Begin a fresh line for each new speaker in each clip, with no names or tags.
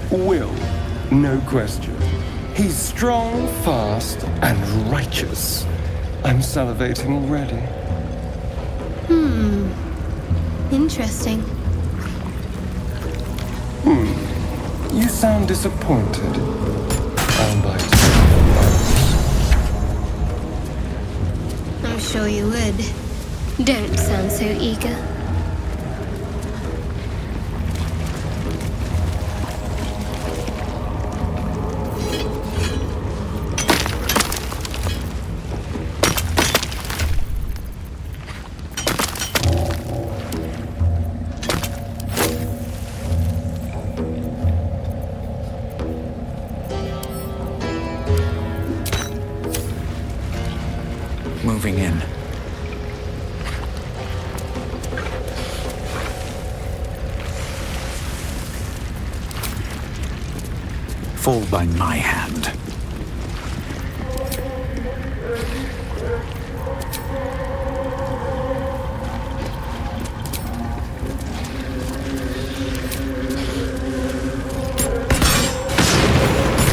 Will, no question. He's strong, fast, and righteous. I'm salivating already.
Interesting.
You sound disappointed. I'll bite.
I'm sure you would. Don't sound so eager.
Moving in. Fall by my hand.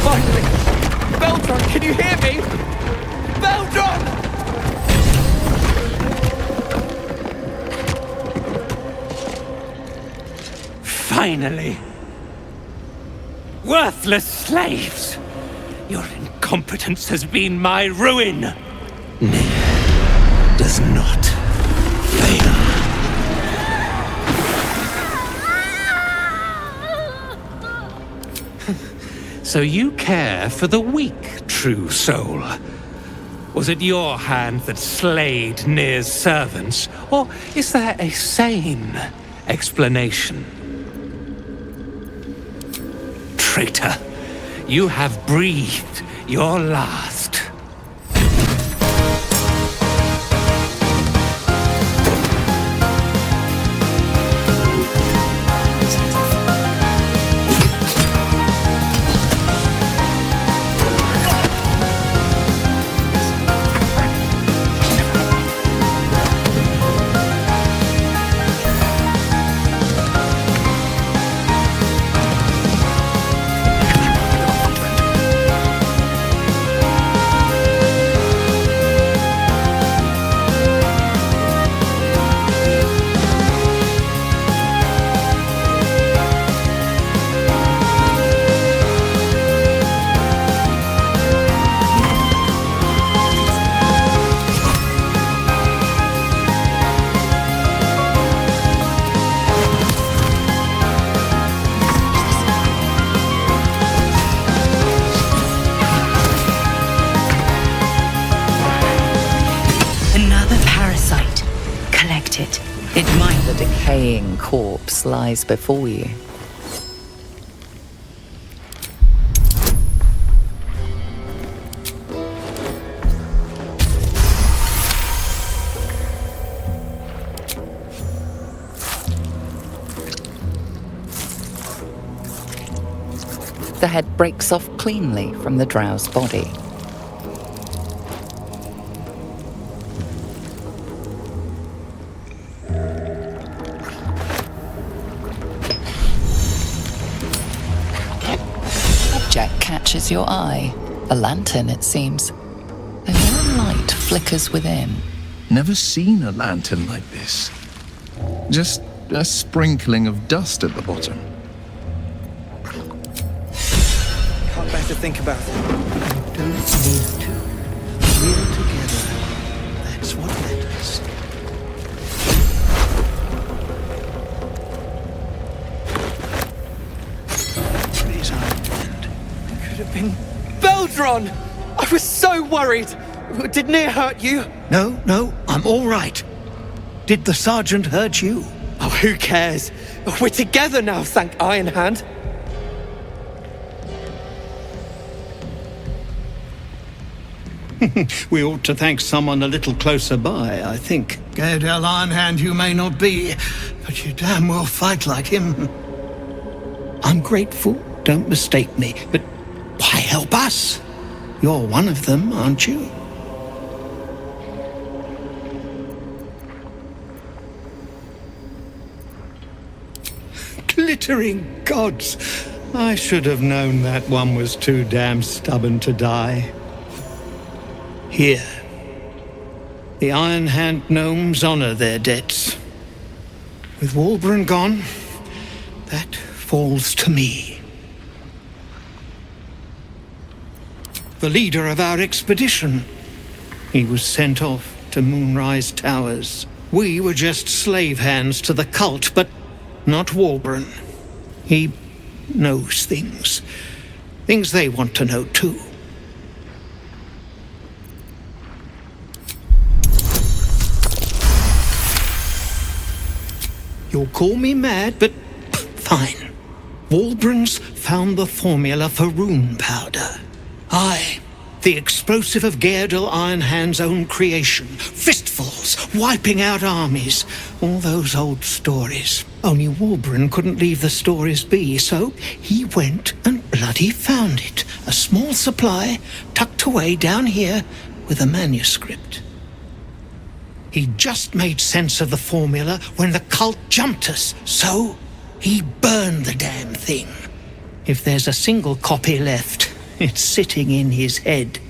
Finally! Beldron, can you hear me? Beldron! Finally! Worthless slaves! Your incompetence has been my ruin! Nier does not fail. So you care for the weak, true soul? Was it your hand that slayed Nir's servants? Or is there a sane explanation? Traitor, you have breathed your last.
The decaying corpse lies before you. The head breaks off cleanly from the drow's body. Catches your eye. A lantern, it seems. A neon light flickers within.
Never seen a lantern like this. Just a sprinkling of dust at the bottom.
Can't bear to think about it. Don't need to. We're together. That's what matters. Please, could have been Beldron! I was so worried! Did Nir hurt you?
No, I'm all right. Did the sergeant hurt you?
Oh, who cares? We're together now, thank Iron Hand.
We ought to thank someone a little closer by, I think. Gaedel Iron Hand you may not be, but you damn well fight like him. I'm grateful, don't mistake me, but why help us? You're one of them, aren't you? glittering gods! I should have known that one was too damn stubborn to die. Here, the Iron Hand gnomes honor their debts. With Walburn gone, that falls to me. The leader of our expedition. He was sent off to Moonrise Towers. We were just slave hands to the cult, but not Walburn. He knows things. Things they want to know too. You'll call me mad, but fine. Walburn's found the formula for rune powder. Aye, the explosive of Gaerdel Ironhand's own creation. Fistfuls, wiping out armies. All those old stories. Only Walburn couldn't leave the stories be, so he went and bloody found it. A small supply, tucked away down here with a manuscript. He just made sense of the formula when the cult jumped us, so he burned the damn thing. If there's a single copy left, it's sitting in his head.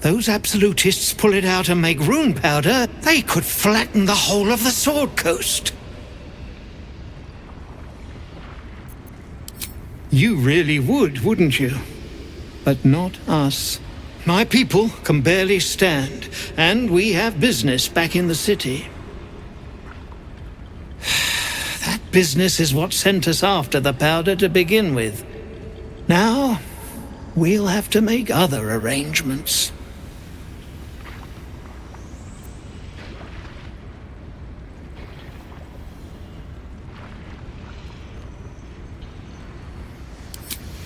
Those absolutists pull it out and make rune powder, they could flatten the whole of the Sword Coast. You really would, wouldn't you? But not us. My people can barely stand, and we have business back in the city. That business is what sent us after the powder to begin with. Now, we'll have to make other arrangements.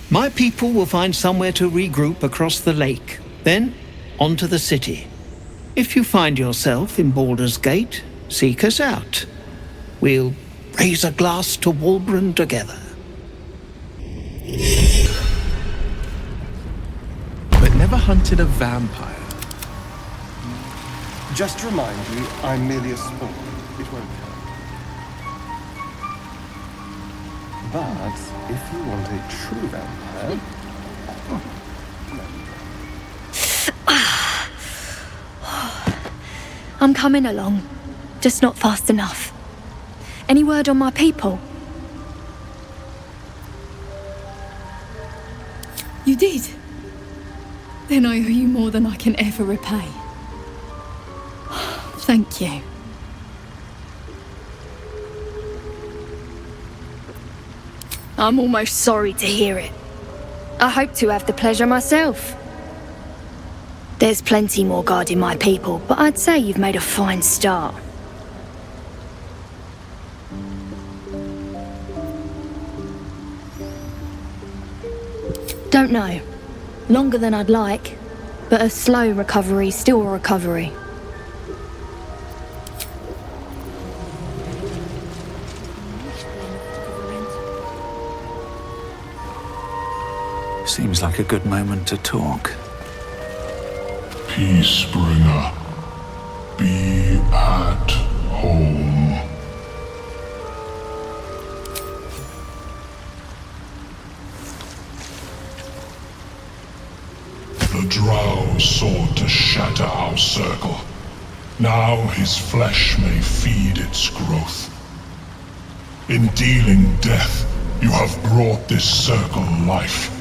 My people will find somewhere to regroup across the lake, then onto the city. If you find yourself in Baldur's Gate, seek us out. We'll raise a glass to Walburn together.
But never hunted a vampire.
Just remind you, I'm merely a spawn. It won't count. But if you want a true vampire...
I'm coming along, just not fast enough. Any word on my people?
You did? Then I owe you more than I can ever repay. Thank you.
I'm almost sorry to hear it. I hope to have the pleasure myself. There's plenty more guarding my people, but I'd say you've made a fine start. Don't know. Longer than I'd like, but a slow recovery's still a recovery.
Seems like a good moment to talk.
Peacebringer, be at home. The Drow sought to shatter our circle. Now his flesh may feed its growth. In dealing death, you have brought this circle life,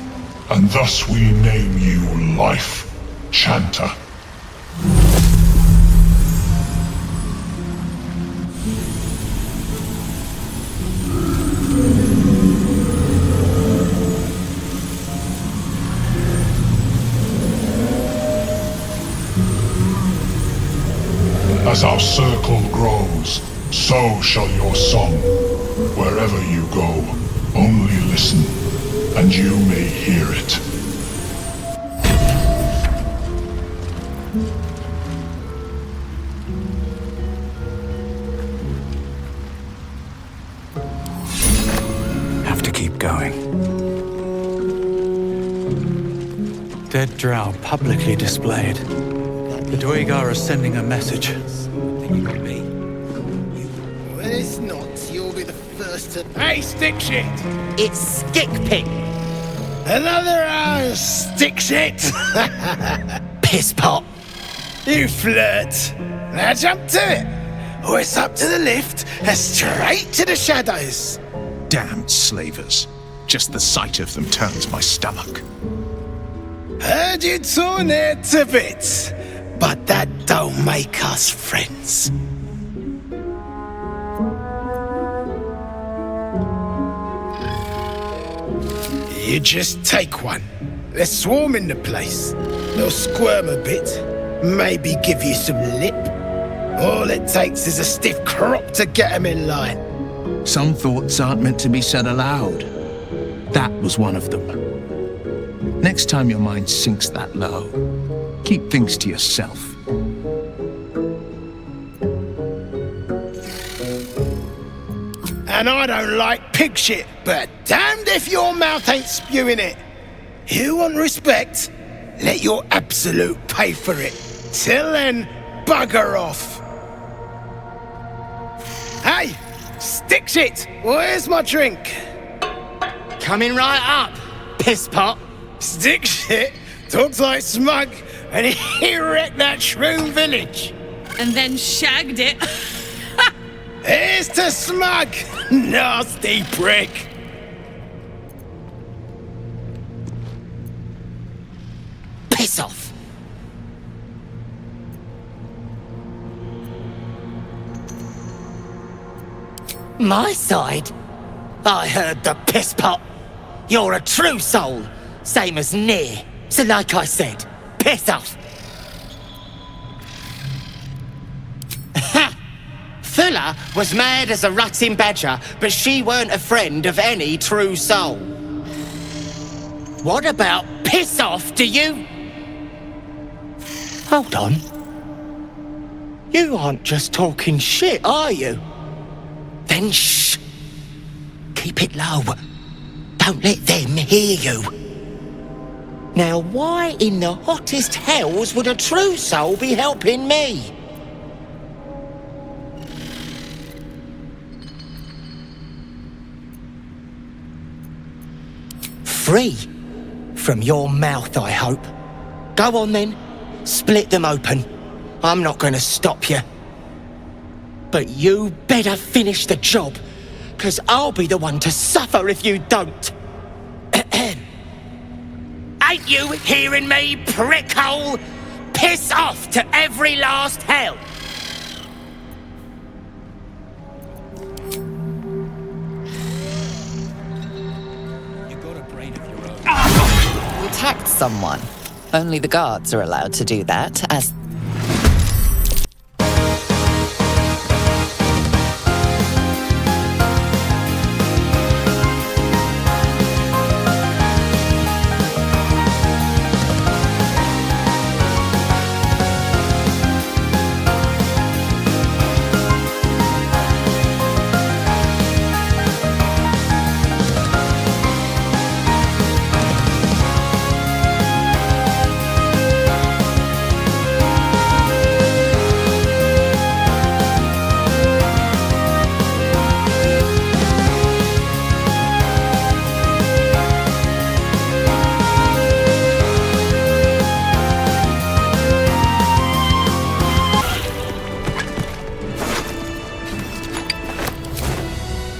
and thus we name you Life Chanter. As our circle grows, so shall your song. Wherever you go, only listen, and you may hear it.
Have to keep going. Dead drow publicly displayed. The Dwegar are sending a message.
When it's not, you'll be the first Hey, stick shit!
It's stick pig.
Another stick shit!
Piss pot.
You flirt. Now jump to it. Or it's up to the lift and straight to the shadows.
Damned slavers. Just the sight of them turns my stomach.
Heard you torn it to bits, but that don't make us friends. You just take one. They're swarming the place. They'll squirm a bit, maybe give you some lip. All it takes is a stiff crop to get them in line.
Some thoughts aren't meant to be said aloud. That was one of them. Next time your mind sinks that low, keep things to yourself.
And I don't like pig shit, but damned if your mouth ain't spewing it. You want respect? Let your absolute pay for it. Till then, bugger off. Hey, stick shit, where's my drink?
Coming right up, piss pot.
Stick shit talks like smug, and he wrecked that shroom village.
And then shagged it.
Here's to smug, nasty prick.
Piss off. My side? I heard the piss pot. You're a true soul, same as Near. So like I said, piss off. Ha! Fuller was mad as a rutting badger, but she weren't a friend of any true soul. What about piss off, do you? Hold on. You aren't just talking shit, are you? Then shh. Keep it low. Don't let them hear you. Now, why in the hottest hells would a true soul be helping me? Free from your mouth, I hope. Go on then, split them open. I'm not going to stop you. But you better finish the job, 'cause I'll be the one to suffer if you don't. Ain't you hearing me, prickhole? Piss off to every last hell!
You attacked someone. Only the guards are allowed to do that, as...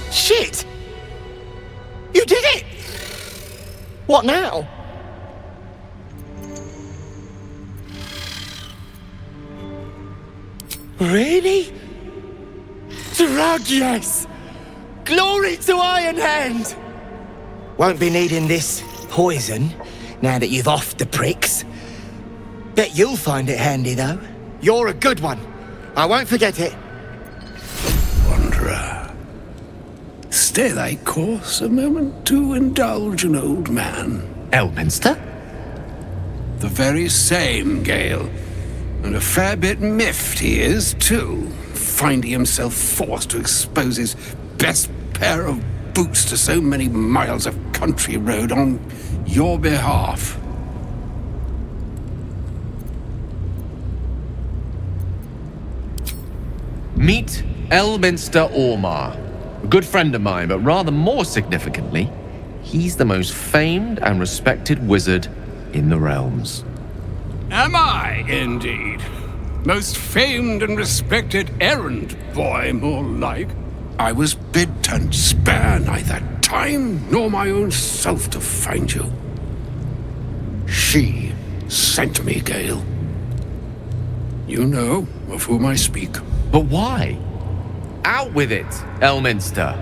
Shit! You did it! What now? Really? Drug, yes! Glory to Iron Hand! Won't be needing this poison now that you've offed the pricks. Bet you'll find it handy, though. You're a good one. I won't forget it.
Wanderer. Stay thy course a moment to indulge an old man.
Elminster?
The very same, Gale. And a fair bit miffed he is, too, finding himself forced to expose his best pair of boots to so many miles of country road on your behalf.
Meet Elminster Ormar, A good friend of mine, but rather more significantly, he's the most famed and respected wizard in the realms.
Am I, indeed? Most famed and respected errand boy, more like. I was bid to spare neither time nor my own self to find you. She sent me, Gale. You know of whom I speak.
But why? Out with it, Elminster.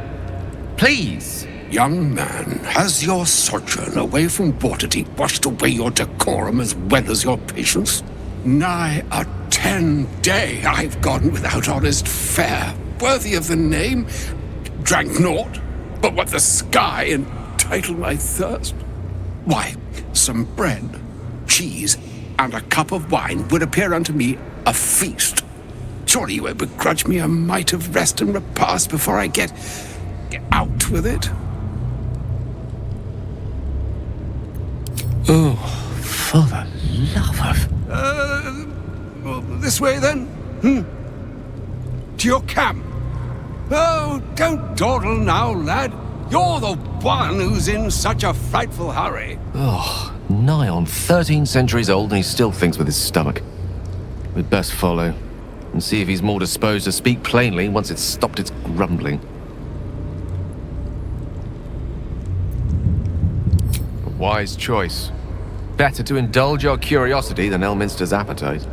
Please.
Young man, has your sojourn away from Waterdeep washed away your decorum as well as your patience? Nigh a 10-day I've gone without honest fare, worthy of the name. Drank naught but what the sky entitled my thirst. Why, some bread, cheese, and a cup of wine would appear unto me a feast. Surely you would begrudge me a mite of rest and repast before I get out with it?
Oh, for the love of...
Well, this way then? To your camp? Oh, don't dawdle now, lad. You're the one who's in such a frightful hurry.
Oh, nigh on 13 centuries old and he still thinks with his stomach. We'd best follow and see if he's more disposed to speak plainly once it's stopped its grumbling. A wise choice. Better to indulge your curiosity than Elminster's appetite.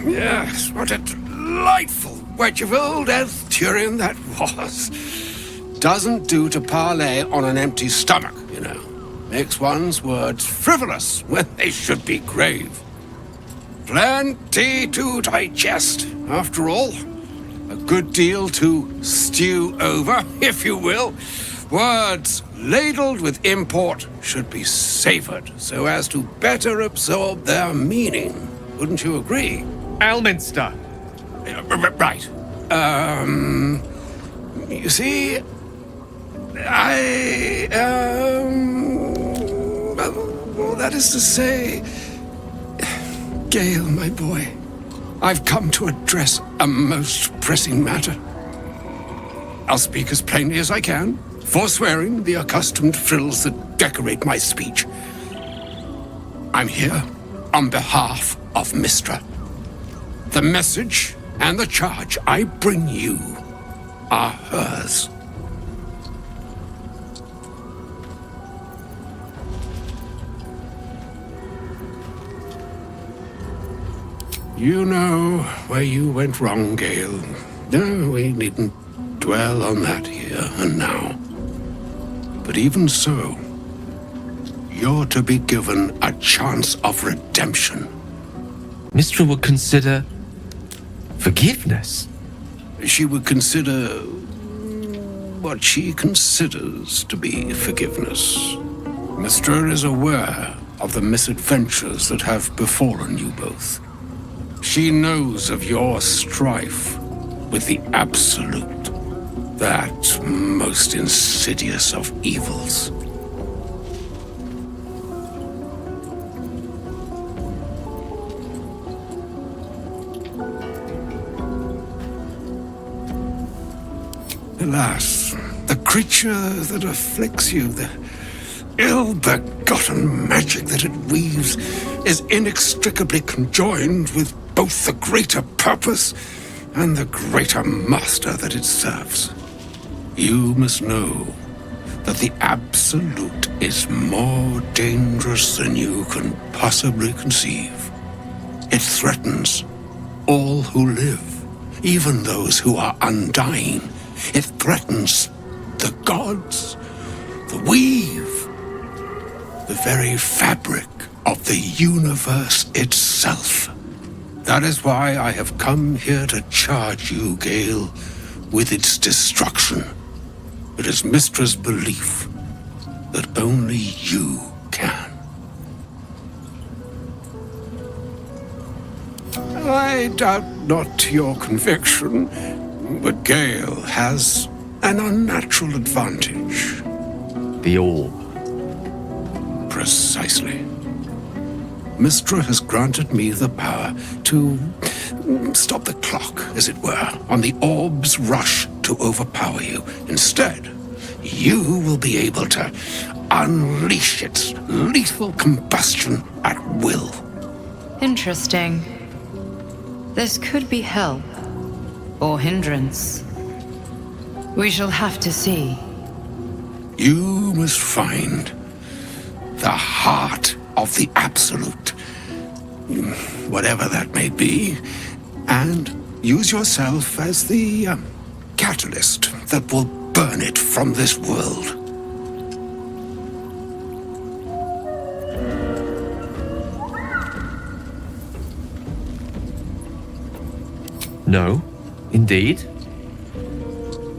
Yes, what a delightful wedge of old Elthurian that was. Doesn't do to parley on an empty stomach, you know. Makes one's words frivolous when they should be grave. Plenty to digest, after all. A good deal to stew over, if you will. Words ladled with import should be savored so as to better absorb their meaning. Wouldn't you agree?
Elminster!
Right. You see, well, that is to say, Gale, my boy, I've come to address a most pressing matter. I'll speak as plainly as I can, forswearing the accustomed frills that decorate my speech. I'm here on behalf of Mystra. The message and the charge I bring you are hers. You know where you went wrong, Gale. No, we needn't dwell on that here and now. But even so, you're to be given a chance of redemption.
Mystra would consider... forgiveness?
She would consider... what she considers to be forgiveness. Mystra is aware of the misadventures that have befallen you both. She knows of your strife with the Absolute, that most insidious of evils. Alas, the creature that afflicts you, the ill-begotten magic that it weaves, is inextricably conjoined with both the greater purpose and the greater master that it serves. You must know that the Absolute is more dangerous than you can possibly conceive. It threatens all who live, even those who are undying. It threatens the gods, the weave, the very fabric of the universe itself. That is why I have come here to charge you, Gale, with its destruction. It is Mystra's belief that only you can. I doubt not your conviction, but Gale has an unnatural advantage.
The orb.
Precisely. Mystra has granted me the power to stop the clock, as it were, on the orb's rush to overpower you. Instead, you will be able to unleash its lethal combustion at will.
Interesting. This could be help, or hindrance. We shall have to see.
You must find the heart of the Absolute, whatever that may be, and use yourself as the catalyst that will burn it from this world.
No, indeed.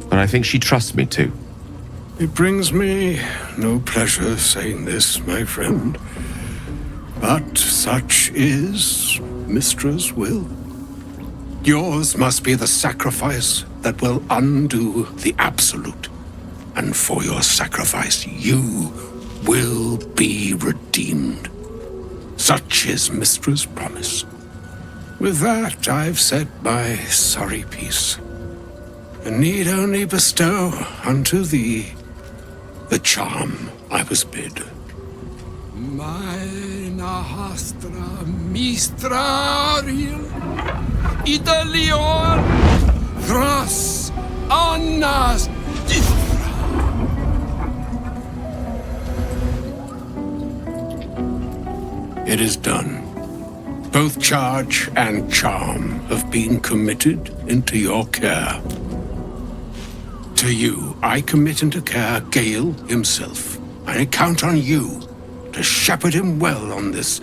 But I think she trusts me too.
It brings me no pleasure saying this, my friend. But such is Mystra's will. Yours must be the sacrifice that will undo the Absolute. And for your sacrifice, you will be redeemed. Such is Mystra's promise. With that, I've said my sorry piece, and need only bestow unto thee the charm I was bid.
Maena hastra mistraril Idalion Thras Annas
It is done. Both charge and charm have been committed into your care. To you, I commit into care Gale himself. I count on you to shepherd him well on this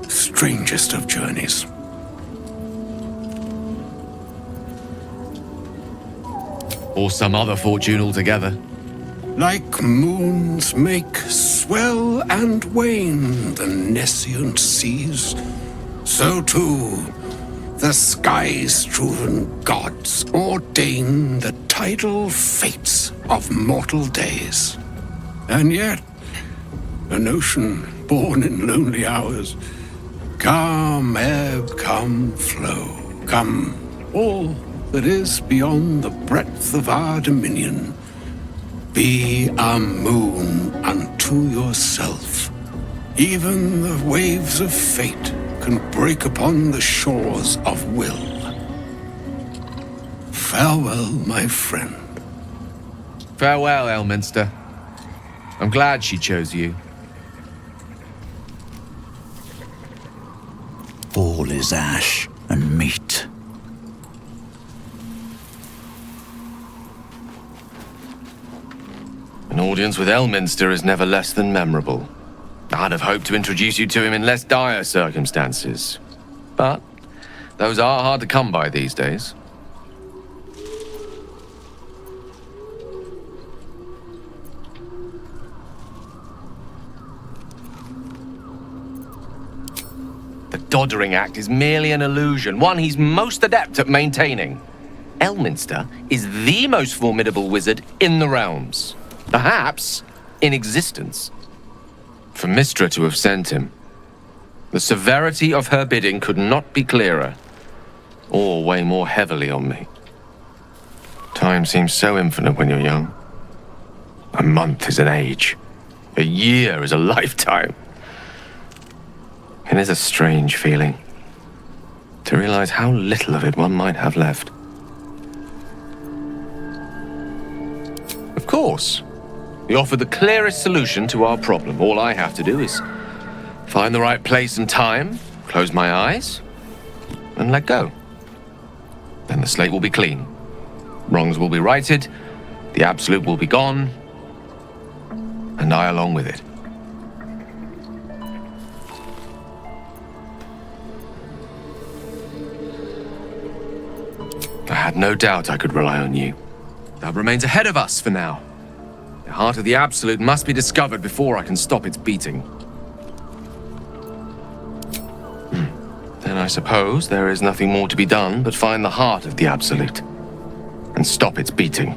strangest of journeys.
Or some other fortune altogether.
Like moons make swell and wane the nescient seas, so too the sky-strewn gods ordain the tidal fates of mortal days. And yet, an ocean born in lonely hours, come ebb, come flow, come all that is beyond the breadth of our dominion. Be a moon unto yourself. Even the waves of fate can break upon the shores of will. Farewell, my friend.
Farewell, Elminster. I'm glad she chose you.
All is ash and meat.
An audience with Elminster is never less than memorable. I'd have hoped to introduce you to him in less dire circumstances. But those are hard to come by these days. The Doddering Act is merely an illusion, one he's most adept at maintaining. Elminster is the most formidable wizard in the realms. Perhaps in existence. For Mystra to have sent him, the severity of her bidding could not be clearer, or weigh more heavily on me. Time seems so infinite when you're young. A month is an age. A year is a lifetime. It is a strange feeling to realize how little of it one might have left. Of course, we offer the clearest solution to our problem. All I have to do is find the right place and time, close my eyes, and let go. Then the slate will be clean. Wrongs will be righted, the Absolute will be gone, and I along with it. I had no doubt I could rely on you. That remains ahead of us for now. The heart of the Absolute must be discovered before I can stop its beating. Then I suppose there is nothing more to be done but find the heart of the Absolute and stop its beating.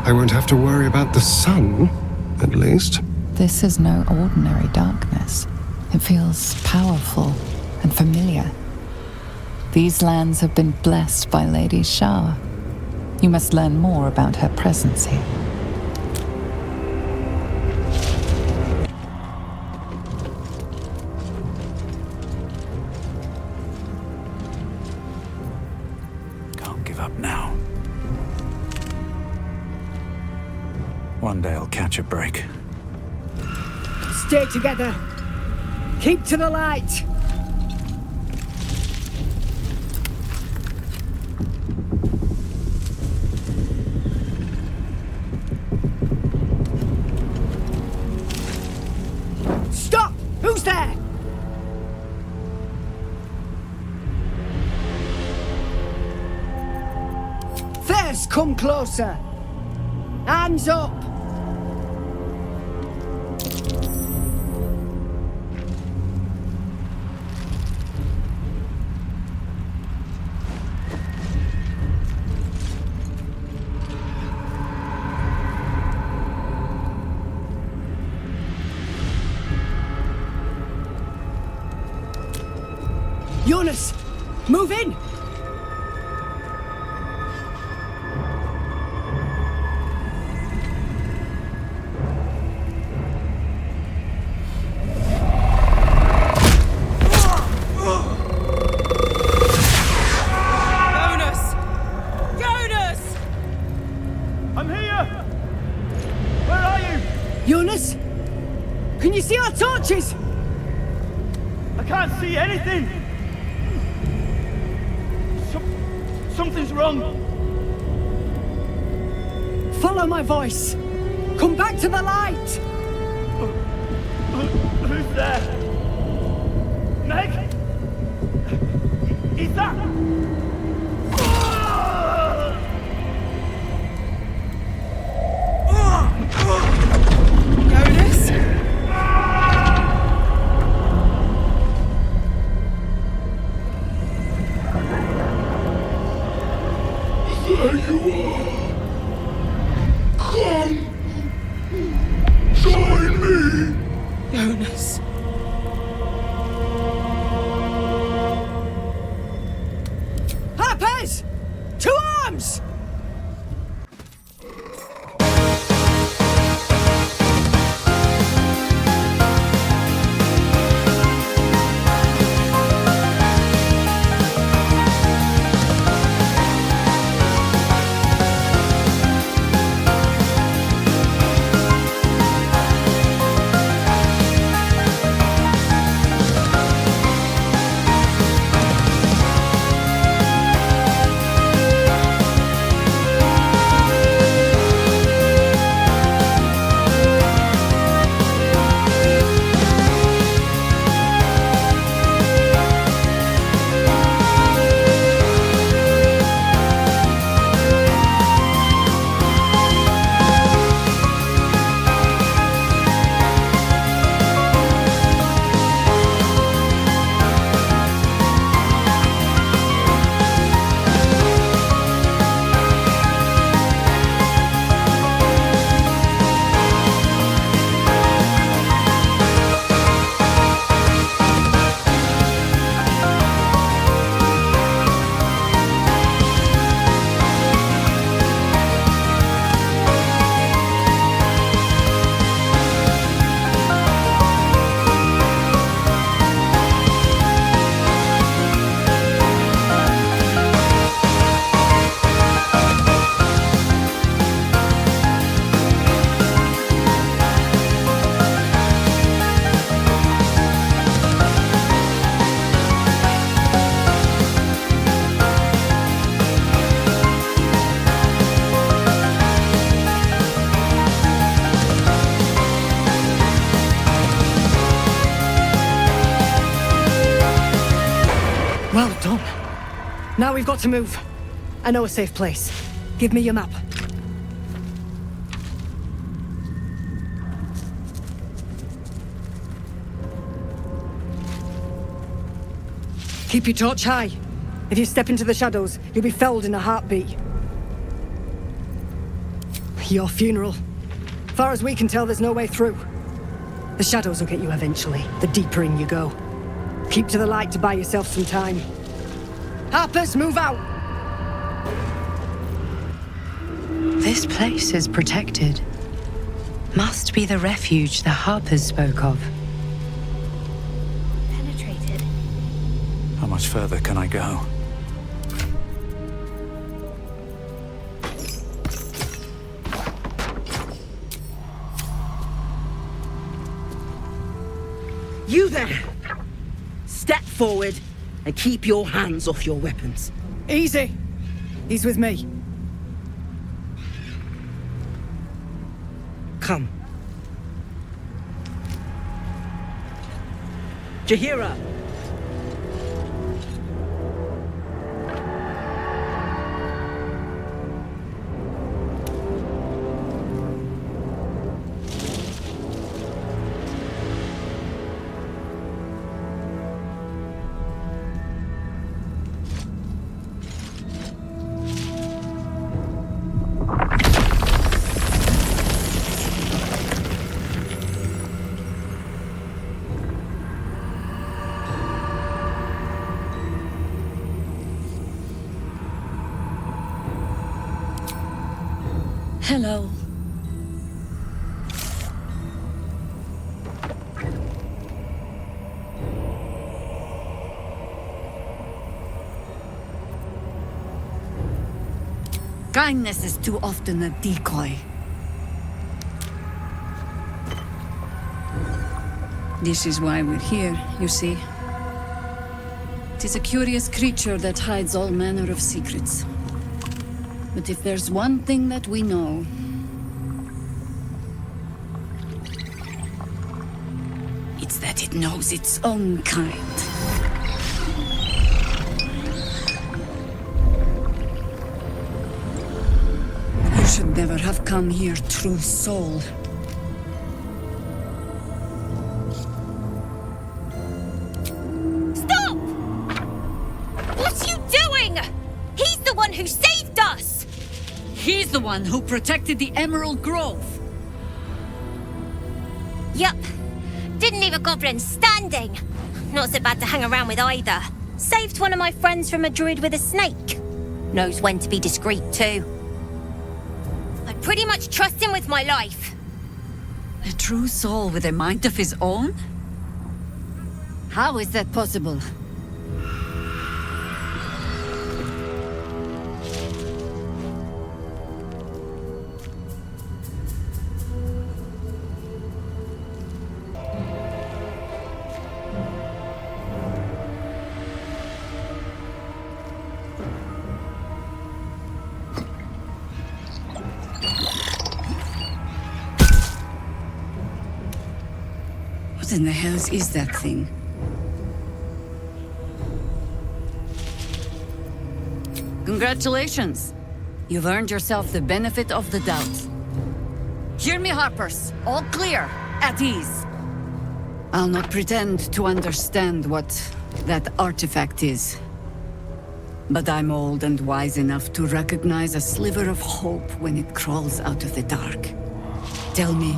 I won't have to worry about the sun, at least.
This is no ordinary darkness. It feels powerful and familiar. These lands have been blessed by Lady Shah. You must learn more about her presence here.
Can't give up now. One day I'll catch a break.
Stay together. Keep to the light. Stop! Who's there? First, come closer. Hands up. Jonas, move in!
Jonas! Jonas!
I'm here! Where are you? Jonas? Can you see our torches? I can't see anything! Something's wrong. Follow my voice. Come back to the light. Who's there? Meg? Is that?
Jonas?
There you are. Come. Join me.
Jonas.
Harpers! To arms! Well done. Now we've got to move. I know a safe place. Give me your map. Keep your torch high. If you step into the shadows, you'll be felled in a heartbeat.
Your funeral. Far as we can tell, there's no way through. The shadows will get you eventually, the deeper in you go. Keep to the light to buy yourself some time. Harpers, move out!
This place is protected. Must be the refuge the Harpers spoke of.
Penetrated.
How much further can I go?
You there! Step forward and keep your hands off your weapons.
Easy! He's with me.
Come. Jaheira!
Hello. Kindness is too often a decoy. This is why we're here, you see. It is a curious creature that hides all manner of secrets. But if there's one thing that we know, it's that it knows its own kind. You should never have come here, true soul.
Stop! What are you doing? He's the one who saved us!
He's the one who protected the Emerald Grove.
Yup. Didn't leave a goblin standing. Not so bad to hang around with either. Saved one of my friends from a druid with a snake. Knows when to be discreet too. I pretty much trust him with my life.
A true soul with a mind of his own? How is that possible? What in the hells is that thing? Congratulations! You've earned yourself the benefit of the doubt. Hear me, Harpers. All clear. At ease. I'll not pretend to understand what that artifact is. But I'm old and wise enough to recognize a sliver of hope when it crawls out of the dark. Tell me,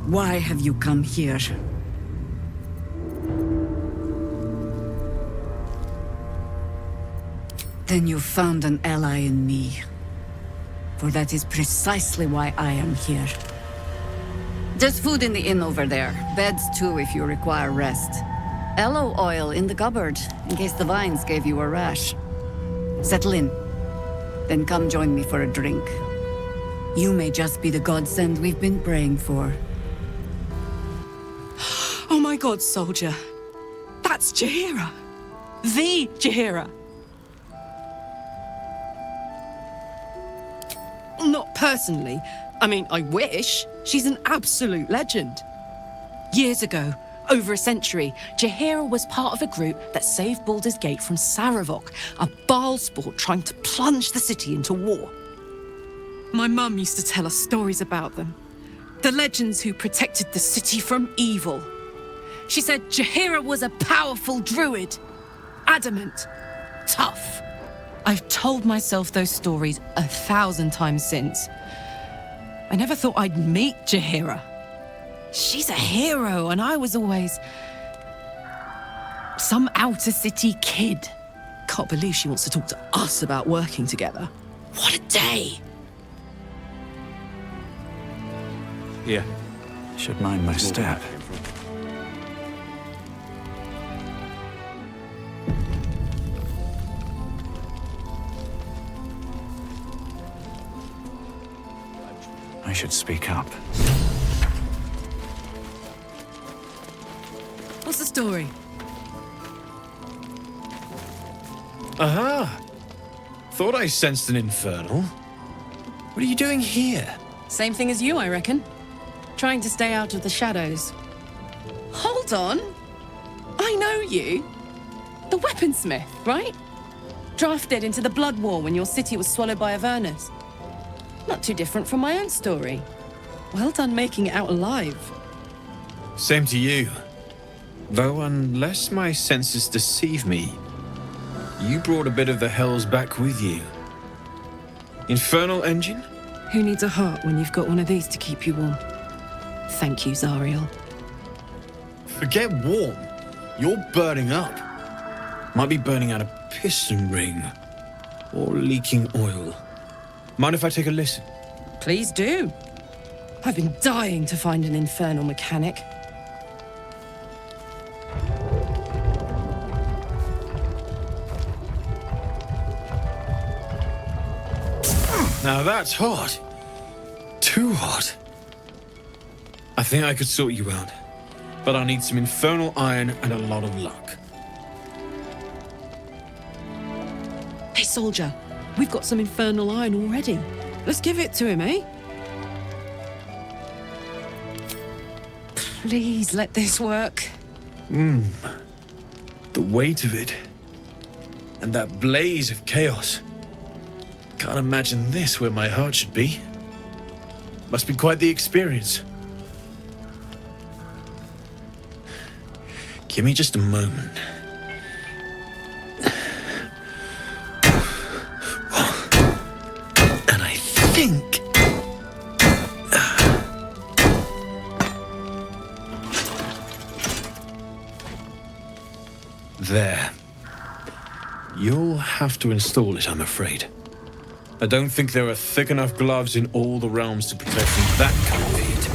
why have you come here? Then you found an ally in me. For that is precisely why I am here. There's food in the inn over there. Beds too if you require rest. Aloe oil in the cupboard, in case the vines gave you a rash. Settle in. Then come join me for a drink. You may just be the godsend we've been praying for.
Oh my god, soldier. That's Jaheira. The Jaheira. Not personally. I mean, I wish. She's an absolute legend. Years ago, over a century, Jaheira was part of a group that saved Baldur's Gate from Saravok, a Baalsport trying to plunge the city into war. My mum used to tell us stories about them. The legends who protected the city from evil. She said Jaheira was a powerful druid. Adamant. Tough. I've told myself those stories 1,000 times since. I never thought I'd meet Jaheira. She's a hero, and I was always some outer city kid. Can't believe she wants to talk to us about working together. What a day!
Yeah. Should mind my step. I should speak up.
What's the story?
Aha! Thought I sensed an infernal. What are you doing here?
Same thing as you, I reckon. Trying to stay out of the shadows. Hold on! I know you. The weaponsmith, right? Drafted into the Blood War when your city was swallowed by Avernus. Not too different from my own story. Well done making it out alive.
Same to you. Though unless my senses deceive me, you brought a bit of the hells back with you. Infernal engine?
Who needs a heart when you've got one of these to keep you warm? Thank you, Zariel.
Forget warm. You're burning up. Might be burning out a piston ring. Or leaking oil. Mind if I take a listen?
Please do. I've been dying to find an infernal mechanic.
Now that's hot. Too hot. I think I could sort you out. But I'll need some infernal iron and a lot of luck.
Hey, soldier. We've got some infernal iron already. Let's give it to him, eh? Please let this work.
The weight of it. And that blaze of chaos. Can't imagine this where my heart should be. Must be quite the experience. Give me just a moment. And I think... There. You'll have to install it, I'm afraid. I don't think there are thick enough gloves in all the realms to protect from that kind of heat.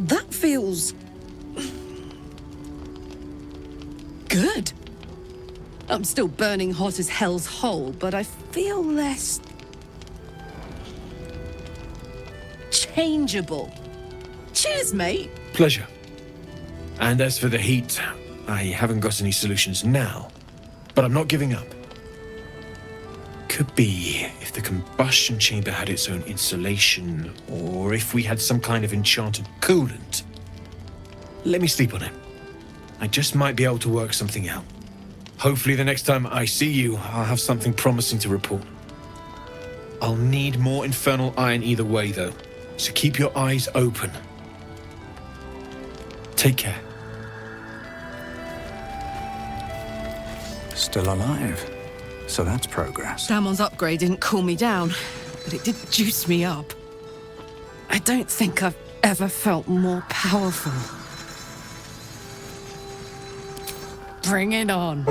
That feels... good. I'm still burning hot as hell's hole, but I feel less... changeable. Cheers, mate.
Pleasure. And as for the heat, I haven't got any solutions now, but I'm not giving up. Could be if the combustion chamber had its own insulation, or if we had some kind of enchanted coolant. Let me sleep on it. I just might be able to work something out. Hopefully the next time I see you, I'll have something promising to report. I'll need more infernal iron either way, though, so keep your eyes open. Take care.
Still alive. So that's progress.
Damon's upgrade didn't cool me down, but it did juice me up. I don't think I've ever felt more powerful. Bring it on.